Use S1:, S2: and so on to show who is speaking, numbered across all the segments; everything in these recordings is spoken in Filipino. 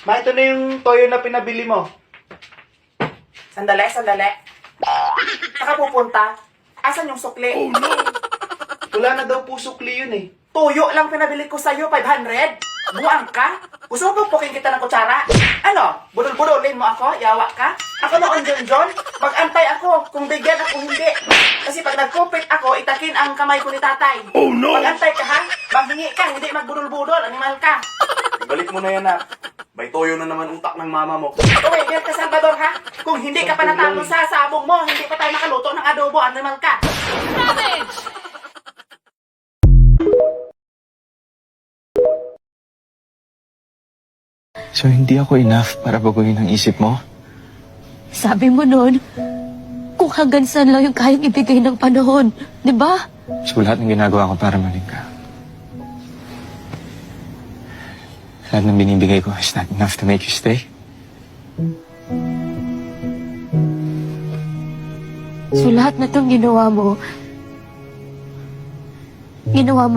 S1: Ma, ito na yung toyo na pinabili mo.
S2: Sandali. Saka pupunta. Asan yung sukli?
S1: Oh no! Wala na daw po sukli yun eh.
S2: Tuyo lang pinabili ko sa'yo, 500. Buwang ka? Gusto mo pupukin kita ng kutsara? Ano? Budol-budolin mo ako? Yawa ka? Ako noon, John. Mag-antay ako kung bigyan ako hindi. Kasi pag nagkupit ako, itakin ang kamay ko ni tatay.
S1: Oh no!
S2: Mag-antay ka ha? Maghingi ka, hindi magbudol-budol. Animal ka.
S1: Balik mo na yan na. May toyo na naman utak ng mama mo.
S2: Uy, yan ka, Salvador ha? Kung hindi ka pa natalo sa sabong mo, hindi pa tayo nakaluto ng adobo. Animal ka.
S3: So, hindi ako enough para baguhin ang isip mo?
S4: Sabi mo noon, kung hanggang saan lang yung kayang ibigay ng panahon. Di ba?
S3: So, lahat ng ginagawa ko para maling ka. Lahat ng binibigay ko is not enough to make you stay.
S4: So lahat na itong ginawa mo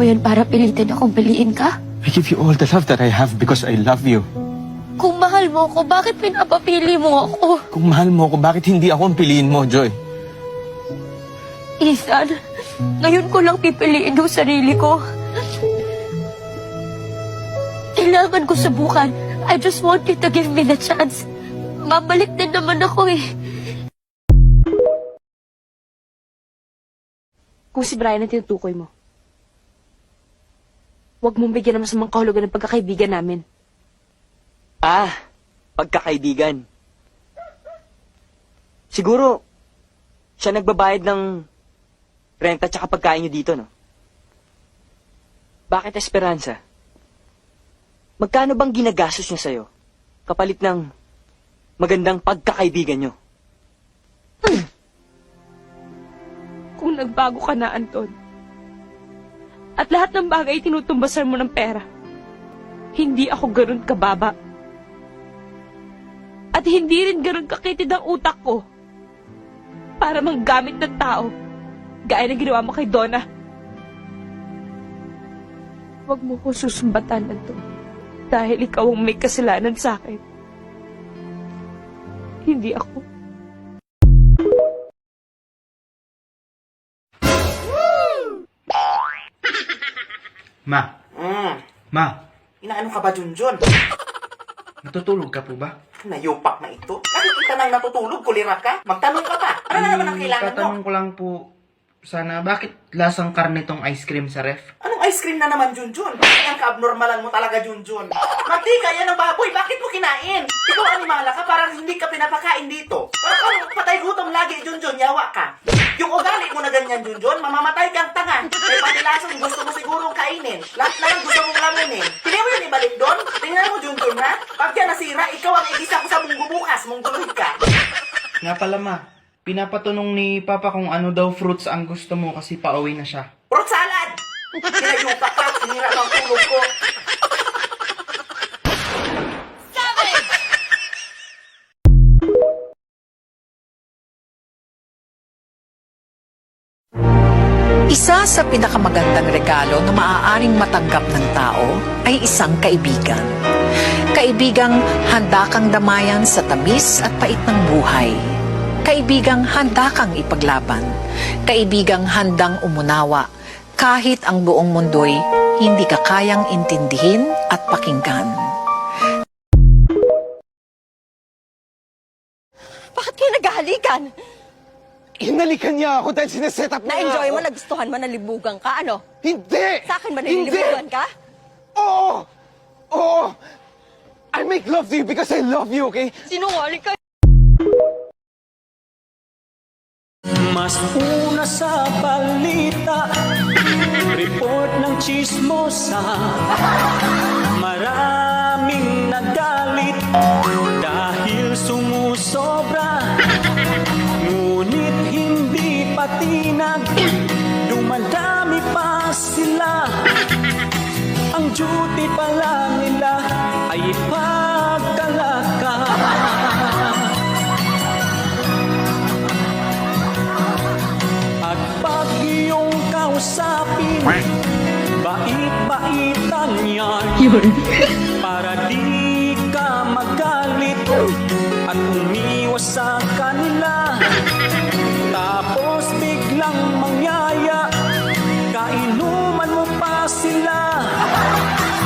S4: yan para pilitin akong piliin ka?
S3: I give you all the love that I have because I love you.
S4: Kung mahal mo ako, bakit pinapapili mo ako?
S3: Kung mahal mo ako, bakit hindi ako ang piliin mo, Joy?
S4: Ethan, ngayon ko lang pipiliin yung sarili ko. Kailangan ko subukan. I just want you to give me the chance. Mabalik din naman ako eh.
S5: Kung si Brian ang tinutukoy mo, huwag mong bigyan ng masamang kahulugan ng pagkakaibigan namin.
S6: Pagkakaibigan. Siguro, siya nagbabayad ng renta at pagkain niyo dito, no? Bakit Esperanza? Magkano bang ginagastos niya sa'yo kapalit ng magandang pagkakaibigan niyo?
S5: Kung nagbago ka na, Anton, at lahat ng bagay tinutumbasan mo ng pera, hindi ako ganun kababa. At hindi rin ganun kakitid ang utak ko para manggamit ng tao gaya ng ginawa mo kay Donna. Huwag mo ko susumbatan, Anton, dahil ikaw ang may kasalanan sa akin. Hindi ako.
S1: Ma, ma,
S2: Inaano ka ba, Junjun?
S1: natutulog ka po ba?
S2: Nayupak na ito. Nakikita na yung natutulog, kulira ka. Magtanong ka pa. Ano na naman ang kailangan mo?
S1: Tatanong ko lang po, sana, bakit lasang karne tong ice cream sa ref?
S2: Anong ice cream na naman, Junjun? Ay, ang kaabnormalan mo talaga, Junjun. Mantika yan ng baboy, bakit mo kinain? Ikaw animala ka, parang hindi ka pinapakain dito. Parang patay gutom lagi, Junjun, yawa ka. Yung ugali mo na ganyan, Junjun, mamamatay kang tanga. May panilasong gusto mo sigurong kainin. Lahat na lang gusto mong lamunin. Hindi mo yun ibalik doon? Tingnan mo, Junjun, ha? Pag yan nasira, ikaw ang igisa ko sa munggo bukas, mungguloy ka.
S1: Nga pala ma, pinapatunong ni Papa kung ano daw fruits ang gusto mo kasi pauwi na siya.
S2: Fruit salad! Pinayupa ka, sinira ng tulog ko.
S7: Isa sa pinakamagandang regalo na maaaring matanggap ng tao ay isang kaibigan. Kaibigang handa kang damayan sa tamis at pait ng buhay. Kaibigang handa kang ipaglaban. Kaibigang handang umunawa kahit ang buong mundo'y hindi ka kayang intindihin at pakinggan.
S8: Bakit kayo naghahalikan?
S9: Hinalikan niya ako dahil sineset up niya
S8: Na-enjoy
S9: ako.
S8: mo, nagustuhan mo, nalibugan ka, ano?
S9: Hindi!
S8: Sa akin ba
S9: Hindi!
S8: nalilibugan ka?
S9: Oo! Oo! I make love to you because I love you, okay?
S8: Sinungaling ka.
S10: Mas una sa balita, report ng chismosa, maraming nagalit dahil sumusobra, ngunit hindi patinag, dumadami pa sila. Ang duty pala nila ay pagkalaka. At pag iyong kausapin, bait-baitan yan para di ka mag at umiwas sa kanila. Tapos biglang mangyaya, kainuman mo pa sila.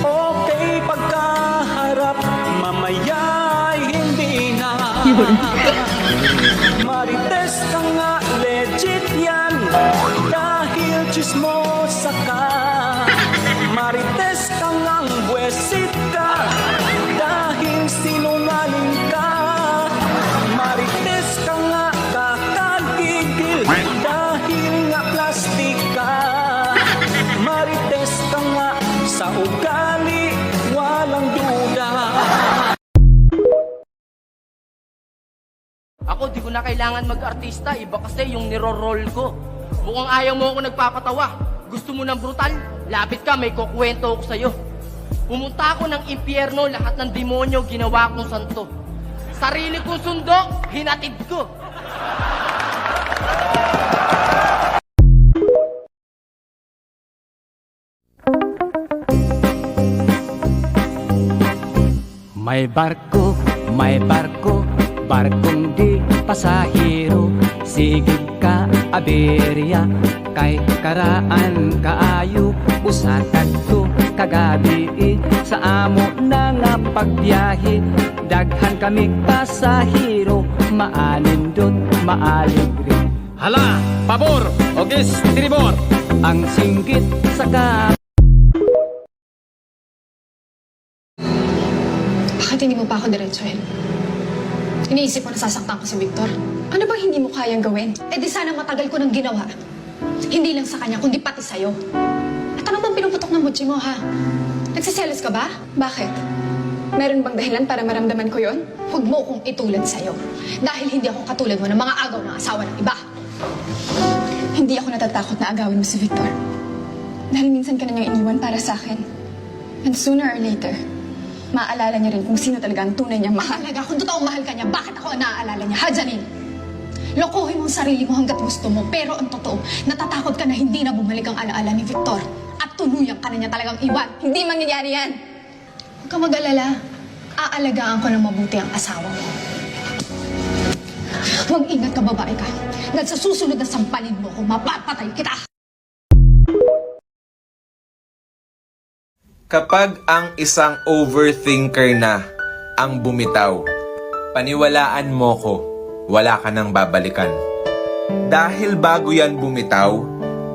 S10: Okay pagkaharap, mamaya ay hindi na. Marites ka nga, legit yan, dahil chismosa ka. Marites ka ngang buwesit ka, dahil sinungaling ka. Marites ka nga kakagigil, dahil nga plastic ka. Marites ka nga sa ugali, walang duda.
S6: Ako, di ko na kailangan mag-artista. Iba kasi yung niro-roll ko. Mukhang ayaw mo ako nagpapatawa. Gusto mo ng brutal? Lapit ka, may kukwento ako sa'yo. Pumunta ako ng impyerno, lahat ng demonyo ginawa kong santo. Sarili kong sundo, hinatid ko.
S10: May barko, barkong di pasahero. Sigig ka, aberya, kay karaan kaayo. Usatag to, kagabi sa amo na nga pagbiyahe. Daghan kami pasahero, maanindot, maaligre. Hala, pabor, ogis, tribor, ang singgit sa
S4: Bakit hindi mo pa ako diretsuhin? Iniisip mo na sasaktan ko si Victor? Ano bang hindi mo kayang gawin? Eh di sana matagal ko nang ginawa. Hindi lang sa kanya, kundi pati sa'yo. At ano bang pinuputok ng mutsi mo, ha? Nagsiselos ka ba? Bakit? Meron bang dahilan para maramdaman ko yon? Huwag mo kong itulad sa'yo. Dahil hindi ako katulad mo ng mga agaw ng asawa ng iba. Hindi ako natatakot na agawin mo si Victor. Dahil minsan ka na niyang iniwan para sa akin. And sooner or later, maaalala niya rin kung sino talaga ang tunay niyang mahal. Talaga, kung totoong mahal ka niya, bakit ako ang naaalala niya, ha, Janine? Lokohin mo ang sarili mo hanggat gusto mo, pero ang totoo, natatakot ka na hindi na bumalik ang alaala ni Victor. At tuluyang ka na niya talagang iwan. Hindi mangyayari yan. Huwag ka mag-alala. Aalagaan ko ng mabuti ang asawa mo. Mag-ingat ka, babae ka. Dahil sa susunod na sampalin mo, kung mapapatay kita.
S11: Kapag ang isang overthinker na ang bumitaw, paniwalaan mo ko, wala ka nang babalikan. Dahil bago yan bumitaw,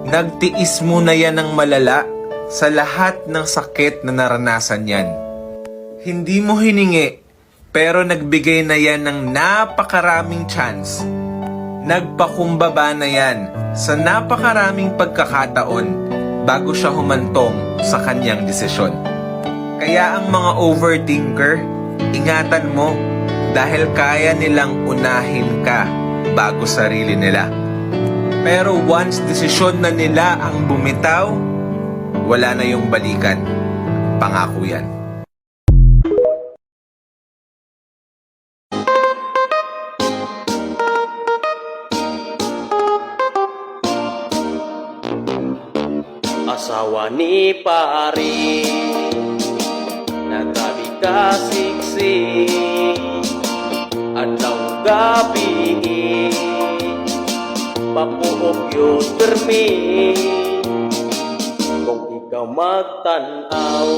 S11: nagtiis mo na yan ng malala sa lahat ng sakit na naranasan yan. Hindi mo hiningi, pero nagbigay na yan ng napakaraming chance. Nagpakumbaba na yan sa napakaraming pagkakataon bago siya humantong sa kanyang desisyon. Kaya ang mga overthinker, ingatan mo dahil kaya nilang unahin ka bago sarili nila. Pero once desisyon na nila ang bumitaw, wala na yung balikan. Pangako yan.
S10: Asawa ni pari, nagkabikasiksi, adlaw gabi, papuok yun permi. Kung ikaw magtanaw,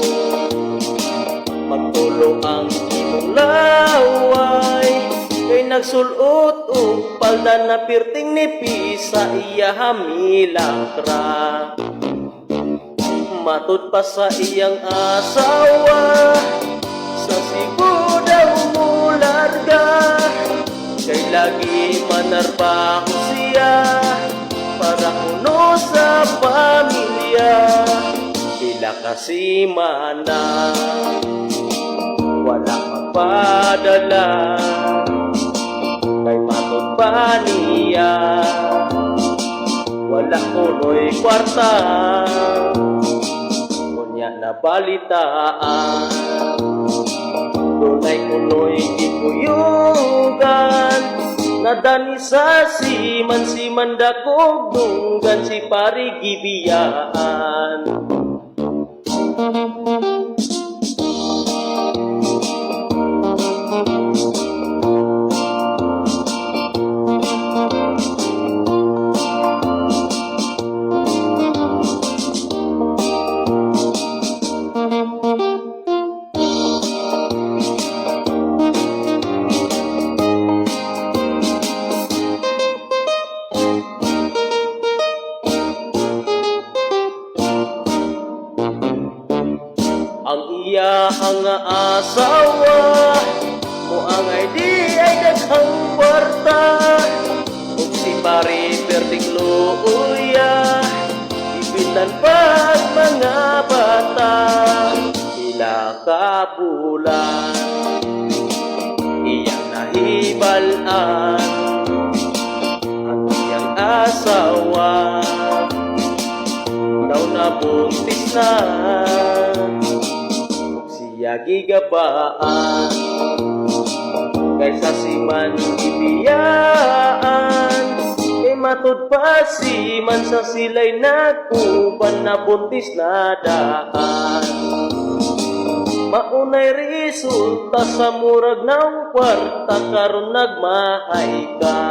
S10: magtulong ang imong laway, kay nagsulot o palda na pirting nipis sa iya hamilang kra. Matod pa sa iyang asawa, sa Cebu daw mo larga, kay lagi manarba ko siya, para kuno sa pamilya. Bila kasi mana, wala magpadala, kay matod pa niya, wala kuno'y kwarta. Nabalitaan, tunay kuno'y ikuyugan, nadani sa siman dakog dunggan si parigibiyaan. ang iyahang asawa mo ang ID ay daghang kwarta ug si pare perting luya ibitan pag mga bata ila kabulan iyang nahibalan ang iyang asawa daw nabuntis na siya gigabaan kaysa si man ibiyaan kay matud pa si man sa sila'y nagkuban na buntis na daan maunay resulta sa murag ng kwarta karon nagmahay ka.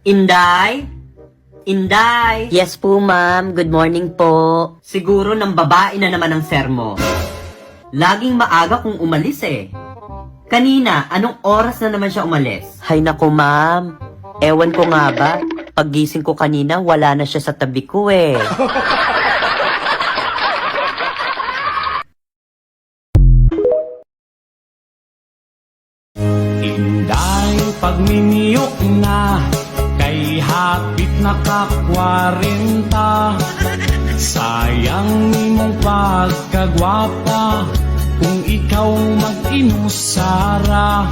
S6: Inday? Inday?
S8: Yes po, ma'am. Good morning po.
S6: Siguro ng babae na naman ang sermo. Laging maaga kung umalis eh. Kanina, anong oras na naman siya umalis?
S8: Hay nako, ma'am. Ewan ko nga ba, paggising ko kanina, wala na siya sa tabi ko eh.
S9: Inday, pagminiyok na, kay hapit na ka-40. Sayang nimong pagkagwapa, kung ikaw mag-inusara.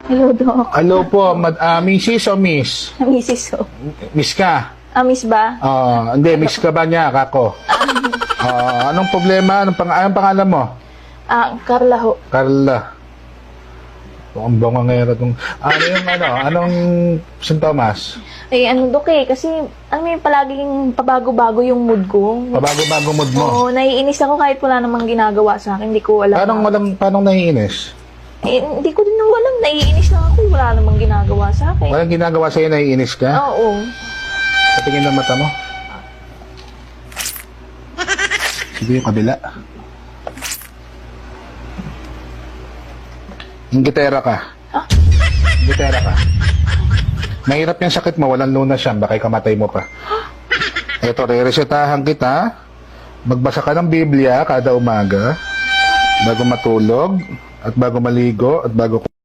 S12: Hello, Doc.
S9: Ano po, Mrs. o Miss?
S12: Mrs. O.
S9: Miss ka?
S12: Miss ba?
S9: Hindi, Miss ka ba niya, kako? Anong problema? Anong pangalan mo?
S12: Carla ho.
S9: Carla. Ang bango ngayon itong... Anong sintomas?
S12: Doc kasi, may palaging pabago-bago yung mood ko.
S9: Pabago-bago mood mo?
S12: Oo, naiinis ako kahit wala namang ginagawa sa akin. Hindi ko alam.
S9: Paano naiinis?
S12: Hindi ko din alam. Naiinis lang ako. Wala namang ginagawa sa akin.
S9: Walang ginagawa sa'yo, naiinis ka?
S12: Oo.
S9: Patingin ng mata mo. Sige, yung kabila. Gitera ka. Gitera ka. Mahirap yung sakit mo, walang lunas yan, baka ikamatay mo pa. Ito, re-resetahan kita. Magbasa ka ng Biblia kada umaga, bago matulog, at bago maligo, at bago